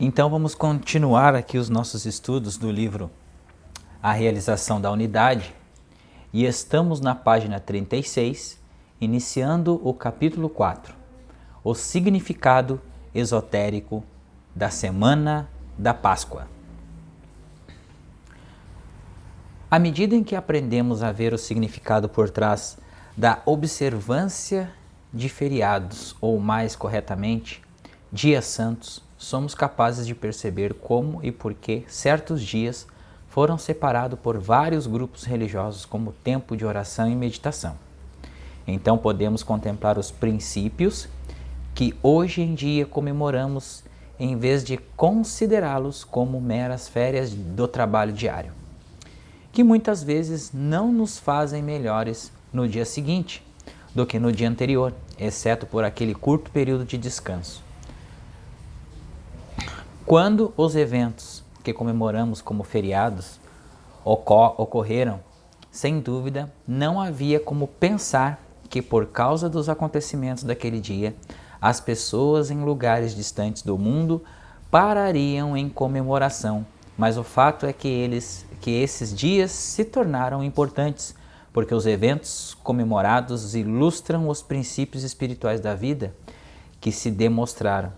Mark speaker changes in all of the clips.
Speaker 1: Então vamos continuar aqui os nossos estudos do livro A Realização da Unidade e estamos na página 36, iniciando o capítulo 4, o significado esotérico da Semana da Páscoa. À medida em que aprendemos a ver o significado por trás da observância de feriados, ou mais corretamente, dias santos, somos capazes de perceber como e por que certos dias foram separados por vários grupos religiosos como tempo de oração e meditação. Então podemos contemplar os princípios que hoje em dia comemoramos em vez de considerá-los como meras férias do trabalho diário, que muitas vezes não nos fazem melhores no dia seguinte do que no dia anterior, exceto por aquele curto período de descanso. Quando os eventos que comemoramos como feriados ocorreram, sem dúvida, não havia como pensar que por causa dos acontecimentos daquele dia, as pessoas em lugares distantes do mundo parariam em comemoração, mas o fato é que esses dias se tornaram importantes, porque os eventos comemorados ilustram os princípios espirituais da vida que se demonstraram,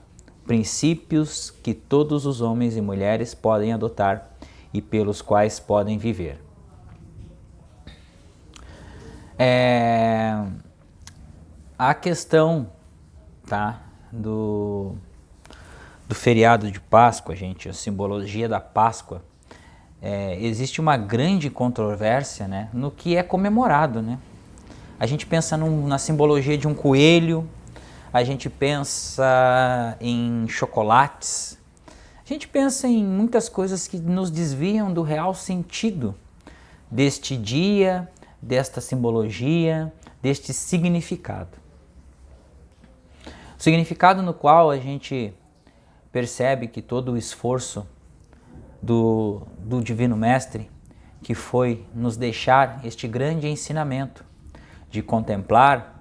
Speaker 1: princípios que todos os homens e mulheres podem adotar e pelos quais podem viver. A questão, do feriado de Páscoa, gente, a simbologia da Páscoa, existe uma grande controvérsia, né, no que é comemorado, né? A gente pensa na simbologia de um coelho, a gente pensa em chocolates, a gente pensa em muitas coisas que nos desviam do real sentido deste dia, desta simbologia, deste significado. O significado no qual a gente percebe que todo o esforço do Divino Mestre, que foi nos deixar este grande ensinamento de contemplar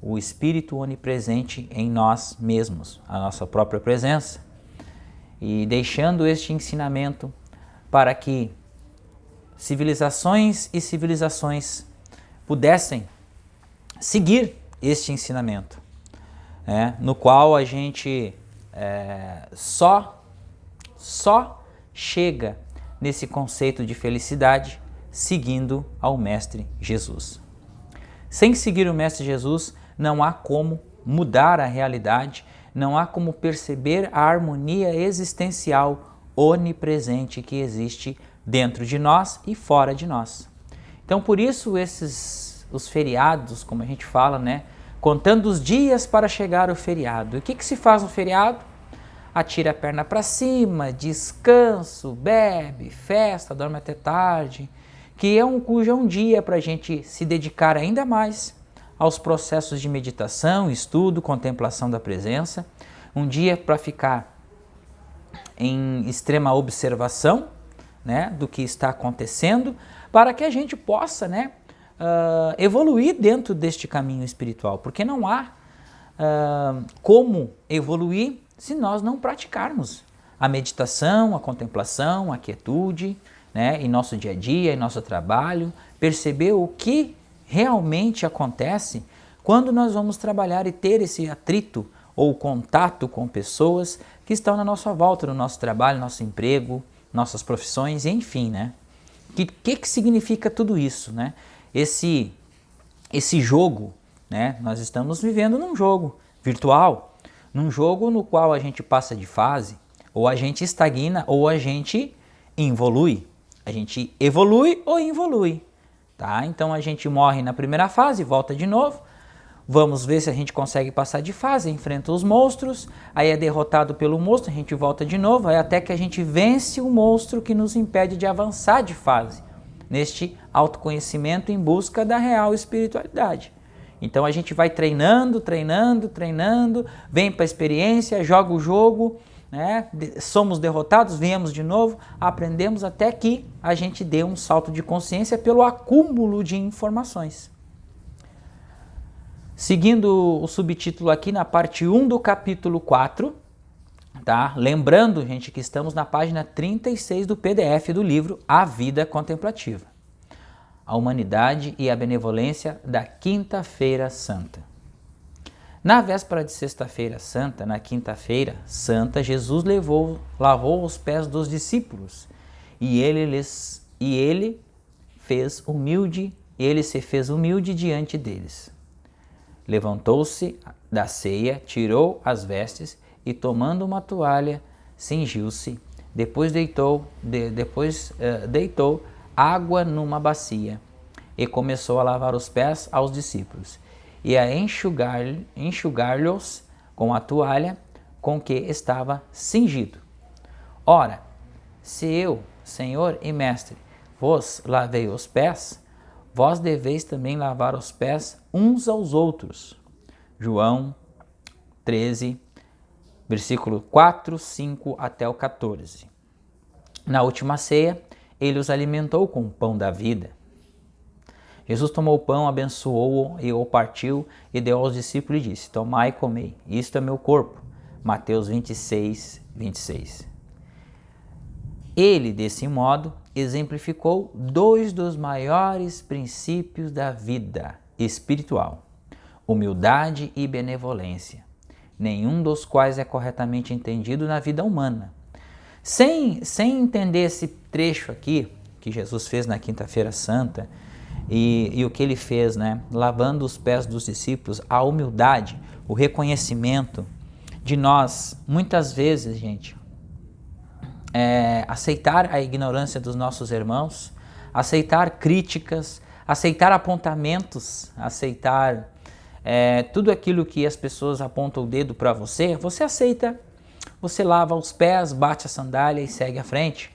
Speaker 1: o Espírito onipresente em nós mesmos, a nossa própria presença, e deixando este ensinamento para que civilizações e civilizações pudessem seguir este ensinamento, no qual a gente só chega nesse conceito de felicidade seguindo ao Mestre Jesus. Sem seguir o Mestre Jesus, não há como mudar a realidade, não há como perceber a harmonia existencial onipresente que existe dentro de nós e fora de nós. Então, por isso, os feriados, como a gente fala, né? Contando os dias para chegar o feriado. E o que se faz no feriado? Atira a perna para cima, descanso, bebe, festa, dorme até tarde, cujo é um dia para a gente se dedicar ainda mais aos processos de meditação, estudo, contemplação da presença, um dia para ficar em extrema observação, né, do que está acontecendo, para que a gente possa, evoluir dentro deste caminho espiritual, porque não há como evoluir se nós não praticarmos a meditação, a contemplação, a quietude, em nosso dia a dia, em nosso trabalho, perceber o que realmente acontece quando nós vamos trabalhar e ter esse atrito ou contato com pessoas que estão na nossa volta, no nosso trabalho, nosso emprego, nossas profissões, enfim, O que significa tudo isso, Esse jogo, Nós estamos vivendo num jogo virtual, num jogo no qual a gente passa de fase, ou a gente estagna, ou a gente involui. A gente evolui ou involui. Então a gente morre na primeira fase, volta de novo, vamos ver se a gente consegue passar de fase, enfrenta os monstros, aí é derrotado pelo monstro, a gente volta de novo, aí até que a gente vence o monstro que nos impede de avançar de fase, neste autoconhecimento em busca da real espiritualidade. Então a gente vai treinando, vem para a experiência, joga o jogo, somos derrotados, viemos de novo, aprendemos até que a gente dê um salto de consciência pelo acúmulo de informações. Seguindo o subtítulo aqui na parte 1 do capítulo 4, Tá? Lembrando, gente, que estamos na página 36 do PDF do livro A Vida Contemplativa. A humanidade e a benevolência da Quinta-feira Santa. Na véspera de Sexta-feira Santa, na Quinta-feira Santa, Jesus lavou os pés dos discípulos e ele se fez humilde diante deles. Levantou-se da ceia, tirou as vestes e, tomando uma toalha, cingiu-se. Depois deitou água numa bacia e começou a lavar os pés aos discípulos e a enxugar-lhes com a toalha com que estava cingido. Ora, se eu, Senhor e Mestre, vos lavei os pés, vós deveis também lavar os pés uns aos outros. João 13, versículo 4, 5 até o 14. Na última ceia, ele os alimentou com o pão da vida. Jesus tomou o pão, abençoou-o e o partiu e deu aos discípulos e disse: tomai e comei, isto é meu corpo. Mateus 26, 26. Ele, desse modo, exemplificou dois dos maiores princípios da vida espiritual: humildade e benevolência, nenhum dos quais é corretamente entendido na vida humana. Sem entender esse trecho aqui, que Jesus fez na Quinta-feira Santa, e o que ele fez, né? Lavando os pés dos discípulos, a humildade, o reconhecimento de nós, muitas vezes, gente, aceitar a ignorância dos nossos irmãos, aceitar críticas, aceitar apontamentos, aceitar tudo aquilo que as pessoas apontam o dedo para você, você aceita, você lava os pés, bate a sandália e segue à frente.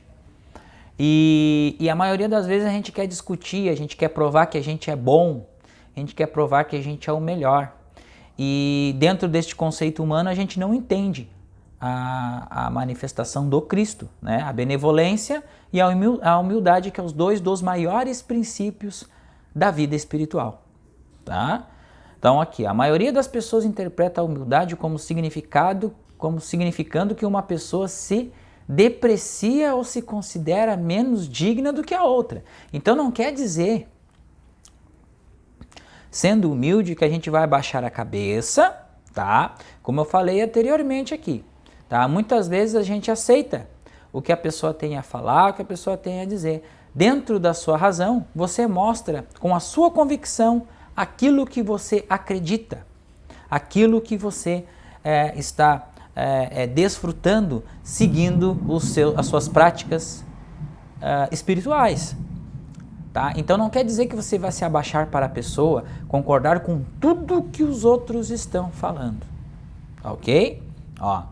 Speaker 1: E a maioria das vezes a gente quer discutir, a gente quer provar que a gente é bom, a gente quer provar que a gente é o melhor. E dentro deste conceito humano a gente não entende a manifestação do Cristo, né? A benevolência e a humildade, que são os dois dos maiores princípios da vida espiritual. Tá? Então aqui, a maioria das pessoas interpreta a humildade como significando que uma pessoa se deprecia ou se considera menos digna do que a outra. Então não quer dizer, sendo humilde, que a gente vai baixar a cabeça, tá? Como eu falei anteriormente aqui, tá? Muitas vezes a gente aceita o que a pessoa tem a falar, o que a pessoa tem a dizer. Dentro da sua razão, você mostra com a sua convicção aquilo que você acredita, aquilo que você está desfrutando, seguindo as suas práticas espirituais. Tá? Então não quer dizer que você vai se abaixar para a pessoa, concordar com tudo que os outros estão falando. Ok? Ó,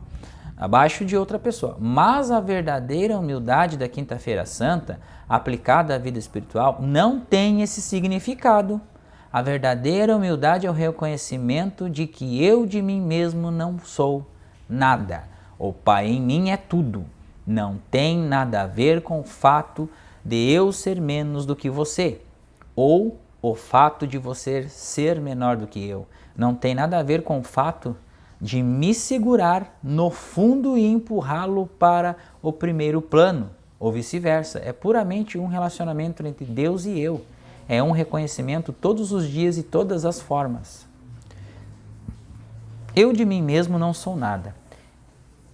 Speaker 1: abaixo de outra pessoa. Mas a verdadeira humildade da Quinta-feira Santa, aplicada à vida espiritual, não tem esse significado. A verdadeira humildade é o reconhecimento de que eu de mim mesmo não sou nada. O Pai em mim é tudo. Não tem nada a ver com o fato de eu ser menos do que você, ou o fato de você ser menor do que eu. Não tem nada a ver com o fato de me segurar no fundo e empurrá-lo para o primeiro plano, ou vice-versa. É puramente um relacionamento entre Deus e eu. É um reconhecimento todos os dias e todas as formas. Eu de mim mesmo não sou nada.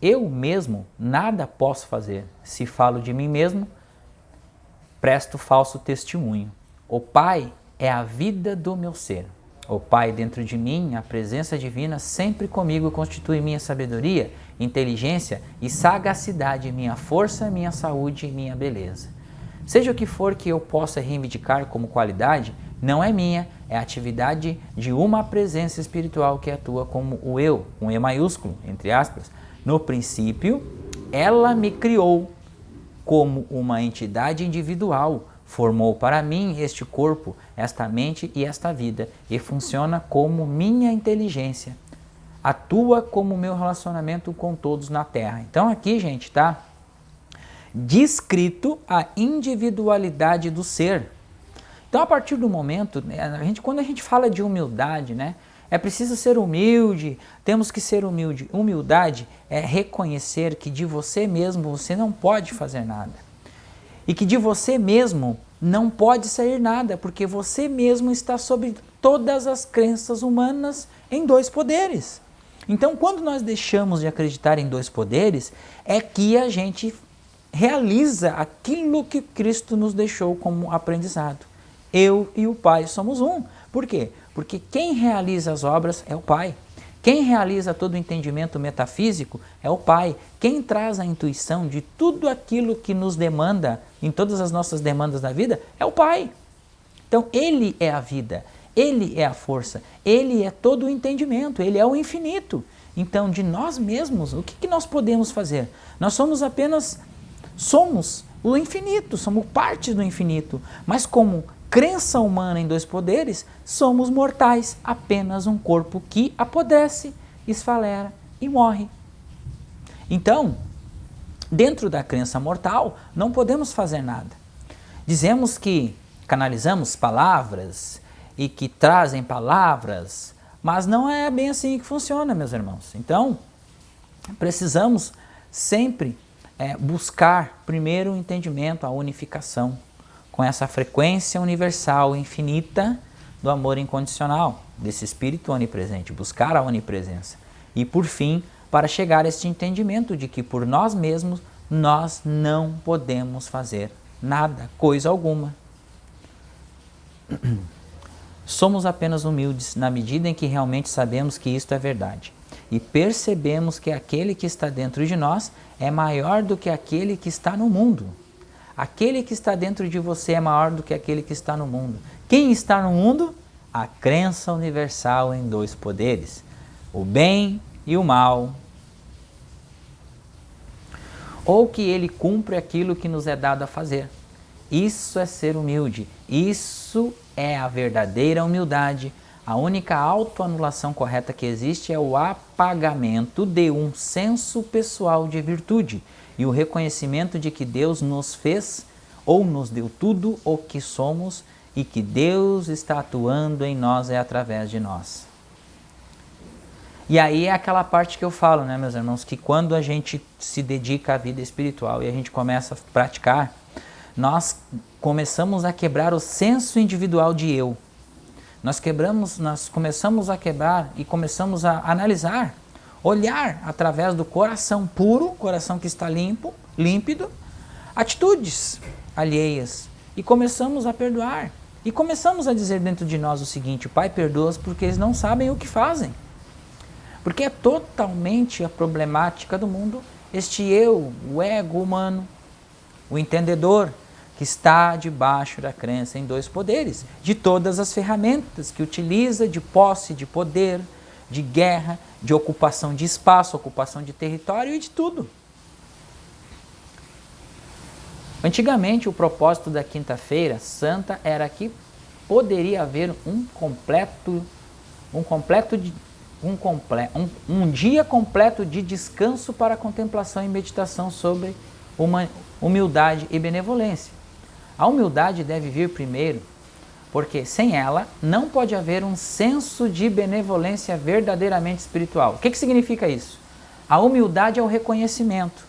Speaker 1: Eu mesmo nada posso fazer. Se falo de mim mesmo, presto falso testemunho. O Pai é a vida do meu ser. O Pai dentro de mim, a presença divina sempre comigo, constitui minha sabedoria, inteligência e sagacidade, minha força, minha saúde e minha beleza. Seja o que for que eu possa reivindicar como qualidade, não é minha, é a atividade de uma presença espiritual que atua como o eu, com E maiúsculo, entre aspas. No princípio, ela me criou como uma entidade individual, formou para mim este corpo, esta mente e esta vida, e funciona como minha inteligência, atua como meu relacionamento com todos na Terra. Então aqui, gente, tá descrito a individualidade do ser. Então, a partir do momento, quando a gente fala de humildade, né, É preciso ser humilde, temos que ser humilde. Humildade é reconhecer que de você mesmo você não pode fazer nada. E que de você mesmo não pode sair nada, porque você mesmo está sobre todas as crenças humanas em dois poderes. Então, quando nós deixamos de acreditar em dois poderes, é que a gente realiza aquilo que Cristo nos deixou como aprendizado. Eu e o Pai somos um. Por quê? Porque quem realiza as obras é o Pai. Quem realiza todo o entendimento metafísico é o Pai. Quem traz a intuição de tudo aquilo que nos demanda, em todas as nossas demandas da vida, é o Pai. Então, Ele é a vida, Ele é a força, Ele é todo o entendimento, Ele é o infinito. Então, de nós mesmos, o que nós podemos fazer? Nós somos o infinito, somos parte do infinito, mas como crença humana em dois poderes, somos mortais, apenas um corpo que apodrece, esfalera e morre. Então, dentro da crença mortal, não podemos fazer nada. Dizemos que canalizamos palavras e que trazem palavras, mas não é bem assim que funciona, meus irmãos. Então, precisamos sempre buscar primeiro o entendimento, a unificação, com essa frequência universal infinita do amor incondicional, desse Espírito onipresente, buscar a onipresença. E por fim, para chegar a este entendimento de que por nós mesmos nós não podemos fazer nada, coisa alguma. Somos apenas humildes na medida em que realmente sabemos que isto é verdade. E percebemos que aquele que está dentro de nós é maior do que aquele que está no mundo. Aquele que está dentro de você é maior do que aquele que está no mundo. Quem está no mundo? A crença universal em dois poderes, o bem e o mal. Ou que ele cumpre aquilo que nos é dado a fazer. Isso é ser humilde, isso é a verdadeira humildade. A única autoanulação correta que existe é o apagamento de um senso pessoal de virtude e o reconhecimento de que Deus nos fez ou nos deu tudo o que somos e que Deus está atuando em nós e através de nós. E aí é aquela parte que eu falo, né, meus irmãos, que quando a gente se dedica à vida espiritual e a gente começa a praticar, nós começamos a quebrar o senso individual de eu. Nós começamos a quebrar e começamos a analisar, olhar através do coração puro, coração que está límpido, atitudes alheias e começamos a perdoar. E começamos a dizer dentro de nós o seguinte: Pai, perdoa-os porque eles não sabem o que fazem. Porque é totalmente a problemática do mundo este eu, o ego humano, o entendedor, que está debaixo da crença em dois poderes, de todas as ferramentas que utiliza de posse, de poder, de guerra, de ocupação de espaço, ocupação de território e de tudo. Antigamente, o propósito da Quinta-feira Santa era que poderia haver um dia completo de descanso para contemplação e meditação sobre uma humildade e benevolência. A humildade deve vir primeiro, porque sem ela não pode haver um senso de benevolência verdadeiramente espiritual. O que significa isso? A humildade é o reconhecimento.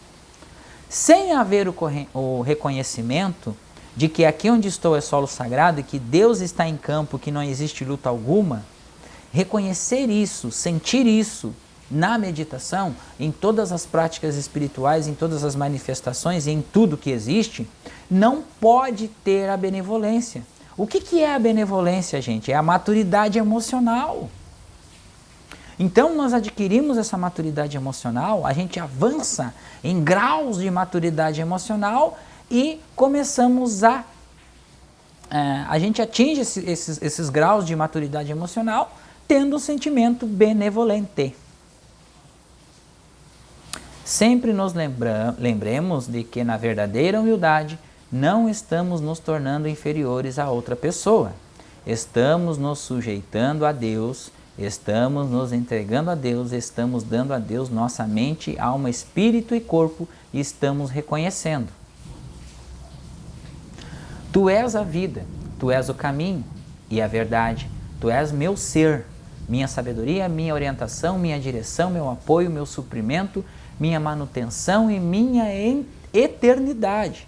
Speaker 1: Sem haver o reconhecimento de que aqui onde estou é solo sagrado e que Deus está em campo, que não existe luta alguma, reconhecer isso, sentir isso na meditação, em todas as práticas espirituais, em todas as manifestações e em tudo que existe, não pode ter a benevolência. O que é a benevolência, gente? É a maturidade emocional. Então, nós adquirimos essa maturidade emocional, a gente avança em graus de maturidade emocional e começamos a gente atinge esses graus de maturidade emocional tendo um sentimento benevolente. Sempre nos lembremos de que na verdadeira humildade não estamos nos tornando inferiores a outra pessoa. Estamos nos sujeitando a Deus, estamos nos entregando a Deus, estamos dando a Deus nossa mente, alma, espírito e corpo e estamos reconhecendo. Tu és a vida, tu és o caminho e a verdade, tu és meu ser, minha sabedoria, minha orientação, minha direção, meu apoio, meu suprimento, minha manutenção e minha eternidade.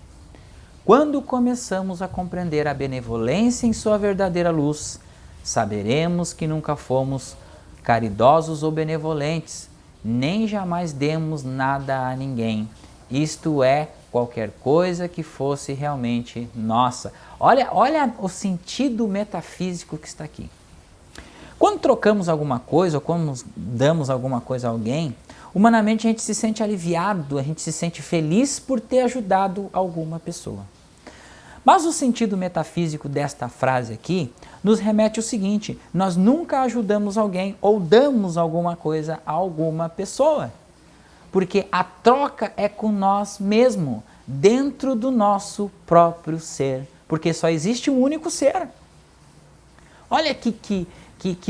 Speaker 1: Quando começamos a compreender a benevolência em sua verdadeira luz, saberemos que nunca fomos caridosos ou benevolentes, nem jamais demos nada a ninguém, isto é, qualquer coisa que fosse realmente nossa. Olha o sentido metafísico que está aqui. Quando trocamos alguma coisa ou quando damos alguma coisa a alguém, humanamente a gente se sente aliviado, a gente se sente feliz por ter ajudado alguma pessoa. Mas o sentido metafísico desta frase aqui nos remete ao seguinte: nós nunca ajudamos alguém ou damos alguma coisa a alguma pessoa, porque a troca é com nós mesmos, dentro do nosso próprio ser, porque só existe um único ser. Olha que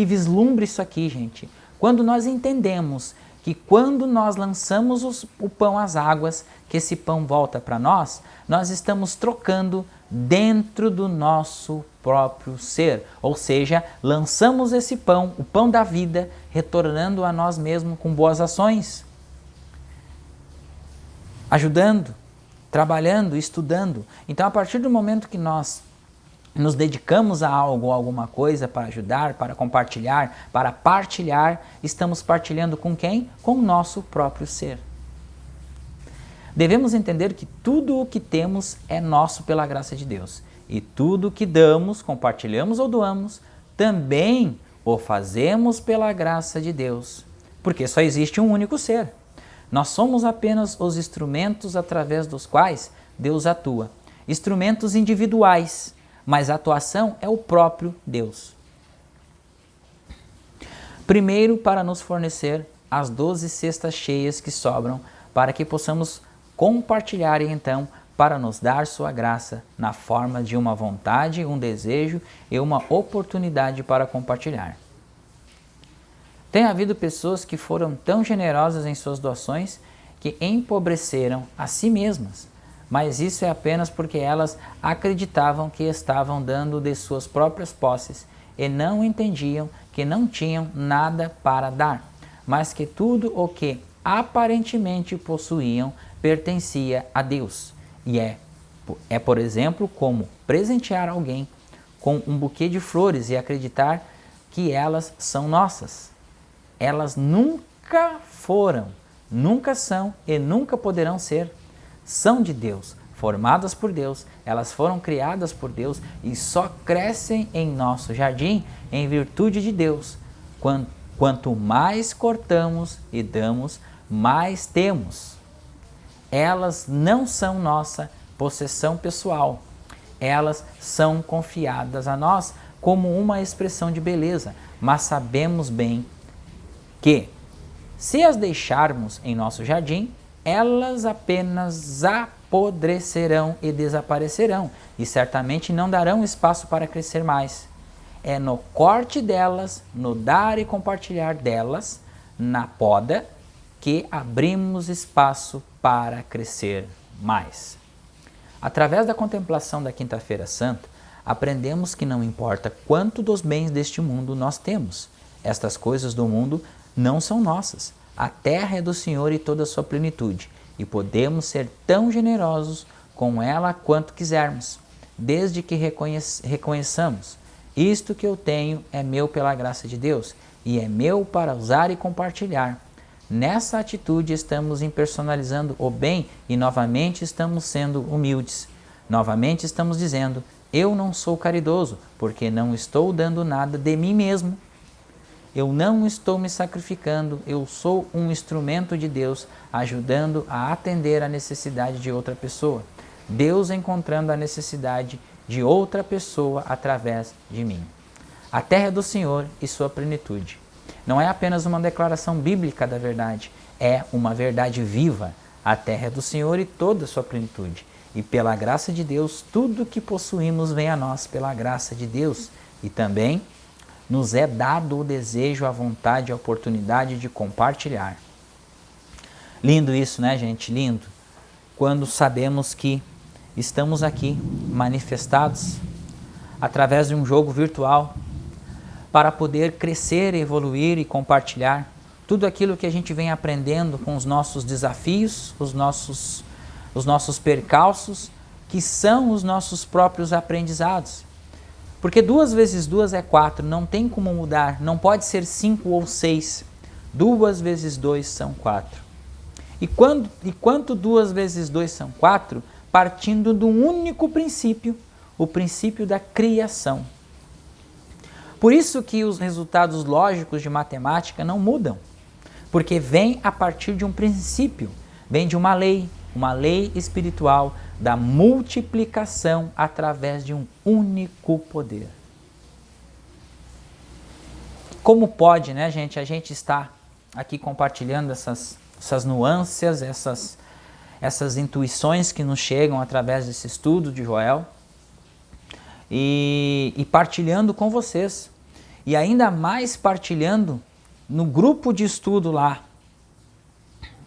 Speaker 1: vislumbre isso aqui, gente. Quando nós entendemos que quando nós lançamos o pão às águas, que esse pão volta para nós, nós estamos trocando dentro do nosso próprio ser. Ou seja, lançamos esse pão, o pão da vida, retornando a nós mesmos com boas ações. Ajudando, trabalhando, estudando. Então, a partir do momento que nós nos dedicamos a algo, a alguma coisa para ajudar, para compartilhar, para partilhar, estamos partilhando com quem? Com o nosso próprio ser. Devemos entender que tudo o que temos é nosso pela graça de Deus. E tudo o que damos, compartilhamos ou doamos, também o fazemos pela graça de Deus. Porque só existe um único ser. Nós somos apenas os instrumentos através dos quais Deus atua. Instrumentos individuais, mas a atuação é o próprio Deus. Primeiro, para nos fornecer as 12 cestas cheias que sobram, para que possamos compartilhar e então para nos dar sua graça na forma de uma vontade, um desejo e uma oportunidade para compartilhar. Tem havido pessoas que foram tão generosas em suas doações que empobreceram a si mesmas, mas isso é apenas porque elas acreditavam que estavam dando de suas próprias posses e não entendiam que não tinham nada para dar, mas que tudo o que aparentemente possuíam pertencia a Deus. E é, por exemplo, como presentear alguém com um buquê de flores e acreditar que elas são nossas. Elas nunca foram, nunca são e nunca poderão ser. São de Deus, formadas por Deus, elas foram criadas por Deus e só crescem em nosso jardim em virtude de Deus. Quanto mais cortamos e damos, mais temos. Elas não são nossa possessão pessoal. Elas são confiadas a nós como uma expressão de beleza, mas sabemos bem que, se as deixarmos em nosso jardim, elas apenas apodrecerão e desaparecerão e certamente não darão espaço para crescer mais. É no corte delas, no dar e compartilhar delas, na poda, que abrimos espaço para crescer mais. Através da contemplação da Quinta-feira Santa, aprendemos que não importa quanto dos bens deste mundo nós temos, estas coisas do mundo não são nossas. A terra é do Senhor e toda a sua plenitude, e podemos ser tão generosos com ela quanto quisermos, desde que reconheçamos: isto que eu tenho é meu pela graça de Deus, e é meu para usar e compartilhar. Nessa atitude estamos impersonalizando o bem e novamente estamos sendo humildes. Novamente estamos dizendo: eu não sou caridoso, porque não estou dando nada de mim mesmo. Eu não estou me sacrificando, eu sou um instrumento de Deus, ajudando a atender a necessidade de outra pessoa. Deus encontrando a necessidade de outra pessoa através de mim. A terra é do Senhor e sua plenitude. Não é apenas uma declaração bíblica da verdade, é uma verdade viva. A terra é do Senhor e toda a sua plenitude. E pela graça de Deus, tudo que possuímos vem a nós pela graça de Deus. E também nos é dado o desejo, a vontade, a oportunidade de compartilhar. Lindo isso, né, gente? Lindo. Quando sabemos que estamos aqui manifestados através de um jogo virtual, para poder crescer, evoluir e compartilhar tudo aquilo que a gente vem aprendendo com os nossos desafios, os nossos percalços, que são os nossos próprios aprendizados. Porque 2 vezes 2 é 4, não tem como mudar, não pode ser 5 ou 6. 2 vezes 2 são 4. E quanto 2 vezes 2 são 4? Partindo de um único princípio, o princípio da criação. Por isso que os resultados lógicos de matemática não mudam, porque vem a partir de um princípio, vem de uma lei espiritual da multiplicação através de um único poder. Como pode, né, gente, a gente está aqui compartilhando essas nuances, essas intuições que nos chegam através desse estudo de Joel e partilhando com vocês. E ainda mais partilhando no grupo de estudo lá,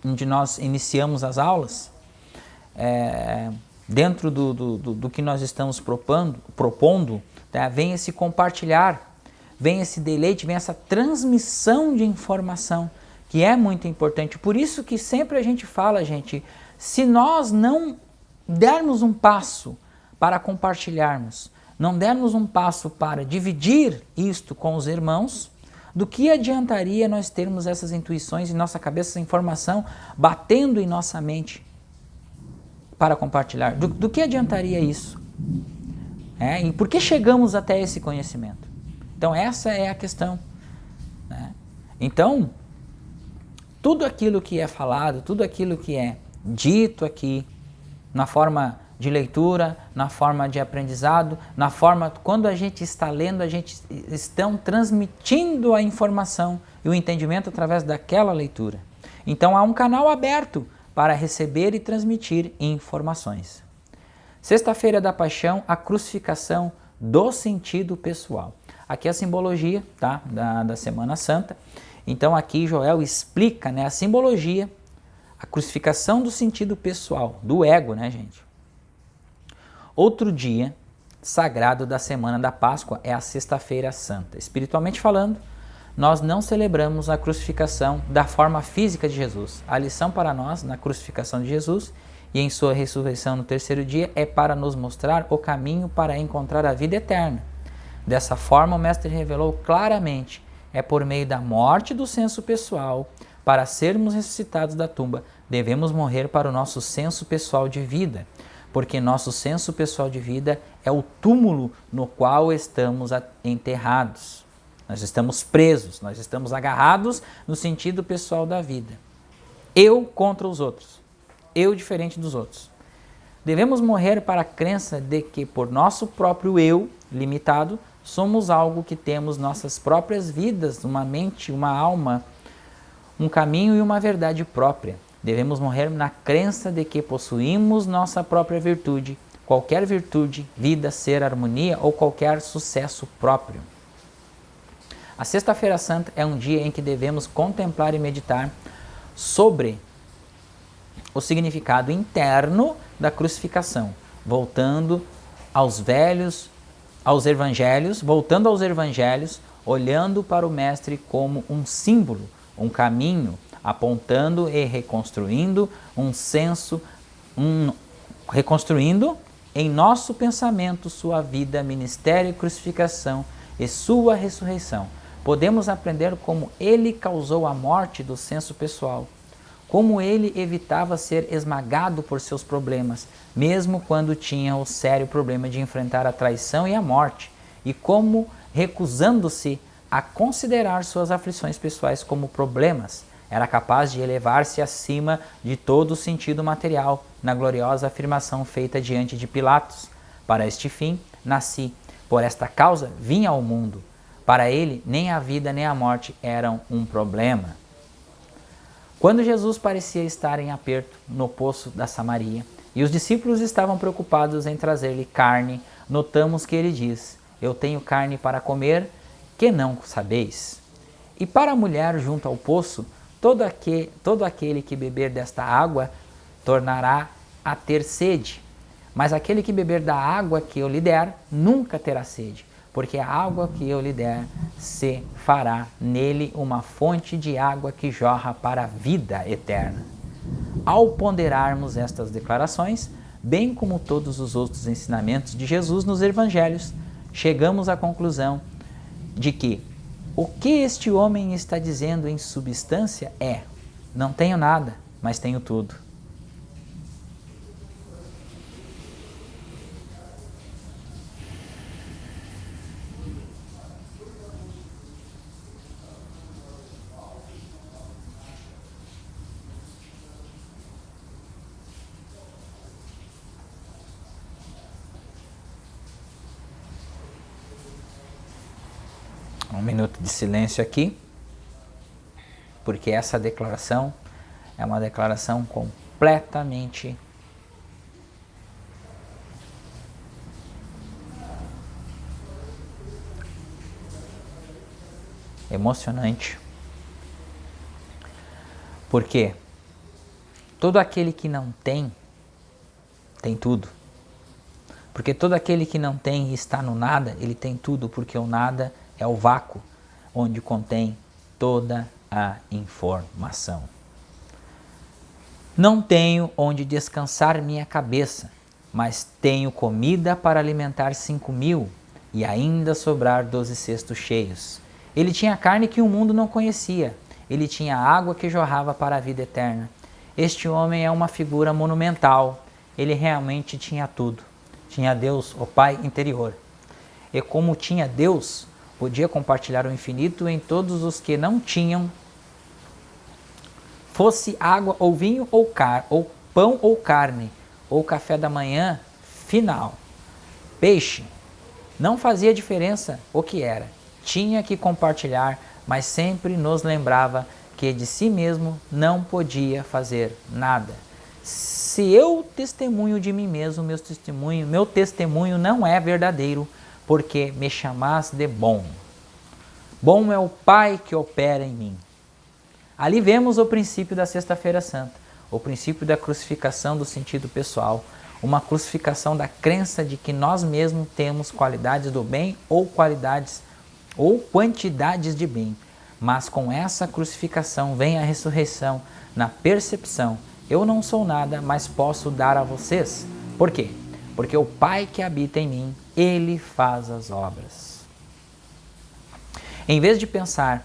Speaker 1: onde nós iniciamos as aulas, dentro do que nós estamos propondo, tá? Vem esse compartilhar, vem esse deleite, vem essa transmissão de informação, que é muito importante. Por isso que sempre a gente fala, gente, se nós não dermos um passo para compartilharmos, não dermos um passo para dividir isto com os irmãos, do que adiantaria nós termos essas intuições em nossa cabeça, essa informação batendo em nossa mente para compartilhar? Do que adiantaria isso? E por que chegamos até esse conhecimento? Então essa é a questão, né? Então, tudo aquilo que é falado, tudo aquilo que é dito aqui, na forma de leitura, na forma de aprendizado, na forma, quando a gente está lendo, a gente está transmitindo a informação e o entendimento através daquela leitura. Então há um canal aberto para receber e transmitir informações. Sexta-feira da Paixão, a crucificação do sentido pessoal. Aqui é a simbologia, tá, da Semana Santa. Então aqui Joel explica, né, a simbologia, a crucificação do sentido pessoal, do ego, né, gente? Outro dia sagrado da Semana da Páscoa é a Sexta-feira Santa. Espiritualmente falando, nós não celebramos a crucificação da forma física de Jesus. A lição para nós na crucificação de Jesus e em sua ressurreição no terceiro dia é para nos mostrar o caminho para encontrar a vida eterna. Dessa forma, o Mestre revelou claramente, é por meio da morte do senso pessoal, para sermos ressuscitados da tumba, devemos morrer para o nosso senso pessoal de vida, porque nosso senso pessoal de vida é o túmulo no qual estamos enterrados. Nós estamos presos, nós estamos agarrados no sentido pessoal da vida. Eu contra os outros, eu diferente dos outros. Devemos morrer para a crença de que por nosso próprio eu limitado, somos algo que temos nossas próprias vidas, uma mente, uma alma, um caminho e uma verdade própria. Devemos morrer na crença de que possuímos nossa própria virtude, qualquer virtude, vida, ser, harmonia ou qualquer sucesso próprio. A Sexta-feira Santa é um dia em que devemos contemplar e meditar sobre o significado interno da crucificação, voltando aos evangelhos, olhando para o Mestre como um símbolo, um caminho, apontando e reconstruindo reconstruindo em nosso pensamento sua vida, ministério e crucificação e sua ressurreição. Podemos aprender como ele causou a morte do senso pessoal, como ele evitava ser esmagado por seus problemas, mesmo quando tinha o sério problema de enfrentar a traição e a morte, e como, recusando-se a considerar suas aflições pessoais como problemas, era capaz de elevar-se acima de todo o sentido material, na gloriosa afirmação feita diante de Pilatos: para este fim nasci, por esta causa vim ao mundo. Para ele, nem a vida nem a morte eram um problema. Quando Jesus parecia estar em aperto no poço da Samaria, e os discípulos estavam preocupados em trazer-lhe carne, notamos que ele diz: eu tenho carne para comer, que não sabeis. E para a mulher junto ao poço, todo aquele que beber desta água tornará a ter sede, mas aquele que beber da água que eu lhe der nunca terá sede, porque a água que eu lhe der se fará nele uma fonte de água que jorra para a vida eterna. Ao ponderarmos estas declarações, bem como todos os outros ensinamentos de Jesus nos evangelhos, chegamos à conclusão de que o que este homem está dizendo em substância é: não tenho nada, mas tenho tudo. Um minuto de silêncio aqui, porque essa declaração é uma declaração completamente emocionante. Porque todo aquele que não tem, tem tudo. Porque todo aquele que não tem e está no nada, ele tem tudo, porque o nada é o vácuo onde contém toda a informação. Não tenho onde descansar minha cabeça, mas tenho comida para alimentar 5.000 e ainda sobrar 12 cestos cheios. Ele tinha carne que o mundo não conhecia. Ele tinha água que jorrava para a vida eterna. Este homem é uma figura monumental. Ele realmente tinha tudo. Tinha Deus, o Pai interior. E como tinha Deus, podia compartilhar o infinito em todos os que não tinham, fosse água ou vinho ou pão ou carne, ou café da manhã final, peixe. Não fazia diferença o que era. Tinha que compartilhar, mas sempre nos lembrava que de si mesmo não podia fazer nada. Se eu testemunho de mim mesmo, meu testemunho não é verdadeiro, porque me chamás de bom. Bom é o Pai que opera em mim. Ali vemos o princípio da Sexta-feira Santa, o princípio da crucificação do sentido pessoal, uma crucificação da crença de que nós mesmos temos qualidades do bem ou qualidades ou quantidades de bem. Mas com essa crucificação vem a ressurreição na percepção: eu não sou nada, mas posso dar a vocês. Por quê? Porque o Pai que habita em mim, Ele faz as obras. Em vez de pensar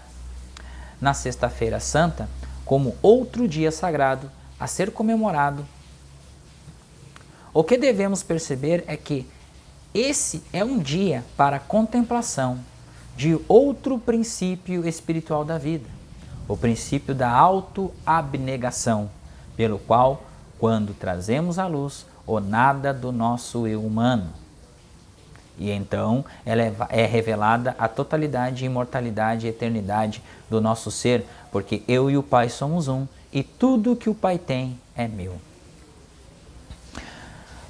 Speaker 1: na Sexta-feira Santa como outro dia sagrado a ser comemorado, o que devemos perceber é que esse é um dia para a contemplação de outro princípio espiritual da vida, o princípio da autoabnegação, pelo qual, quando trazemos à luz o nada do nosso eu humano, e então ela é revelada a totalidade, imortalidade e eternidade do nosso ser, porque eu e o Pai somos um, e tudo que o Pai tem é meu.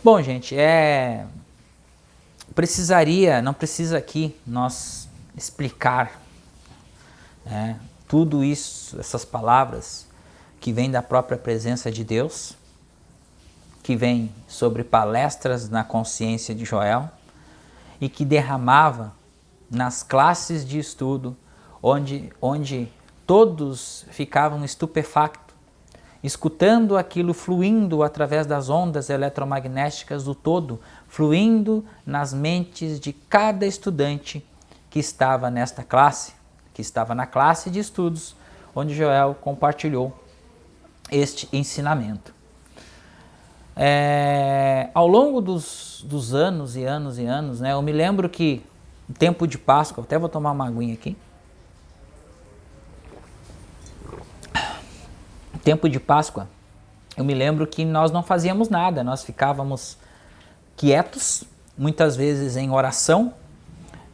Speaker 1: Bom, gente, não precisa aqui nós explicar, né, tudo isso, essas palavras que vêm da própria presença de Deus, que vêm sobre palestras na consciência de Joel e que derramava nas classes de estudo, onde todos ficavam estupefactos, escutando aquilo fluindo através das ondas eletromagnéticas do todo, fluindo nas mentes de cada estudante que estava nesta classe, que estava na classe de estudos, onde Joel compartilhou este ensinamento. Ao longo dos anos e anos e anos, né, eu me lembro que no tempo de Páscoa, até vou tomar uma aguinha aqui, no tempo de Páscoa, eu me lembro que nós não fazíamos nada, nós ficávamos quietos, muitas vezes em oração,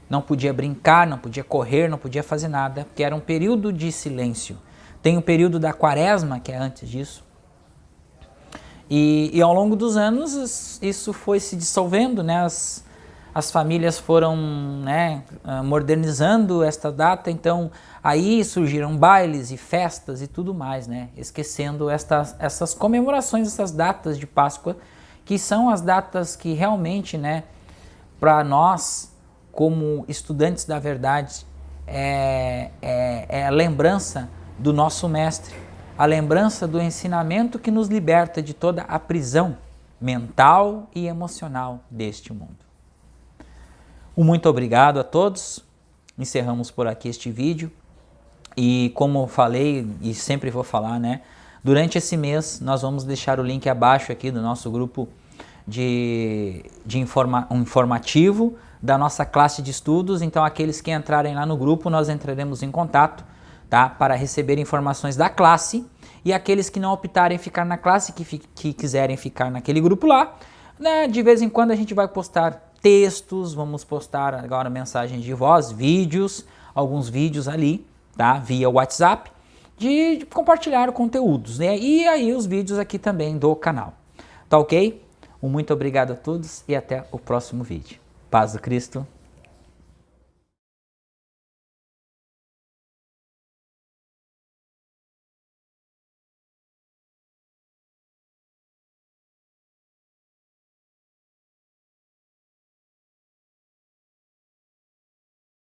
Speaker 1: não podia brincar, não podia correr, não podia fazer nada, porque era um período de silêncio. Tem o período da Quaresma, que é antes disso. E ao longo dos anos isso foi se dissolvendo, né? As famílias foram, né, modernizando esta data, então aí surgiram bailes e festas e tudo mais, né? Esquecendo essas comemorações, essas datas de Páscoa, que são as datas que realmente, né, para nós, como estudantes da verdade, a lembrança do nosso Mestre, a lembrança do ensinamento que nos liberta de toda a prisão mental e emocional deste mundo. Um muito obrigado a todos. Encerramos por aqui este vídeo. E como eu falei e sempre vou falar, né? Durante esse mês nós vamos deixar o link abaixo aqui do nosso grupo informativo da nossa classe de estudos. Então aqueles que entrarem lá no grupo, nós entraremos em contato, tá? Para receber informações da classe, e aqueles que não optarem em ficar na classe, que quiserem ficar naquele grupo lá, né? De vez em quando a gente vai postar textos, vamos postar agora mensagens de voz, vídeos, alguns vídeos ali, tá? Via WhatsApp, de compartilhar conteúdos, né? E aí os vídeos aqui também do canal. Tá ok? Um muito obrigado a todos e até o próximo vídeo. Paz do Cristo.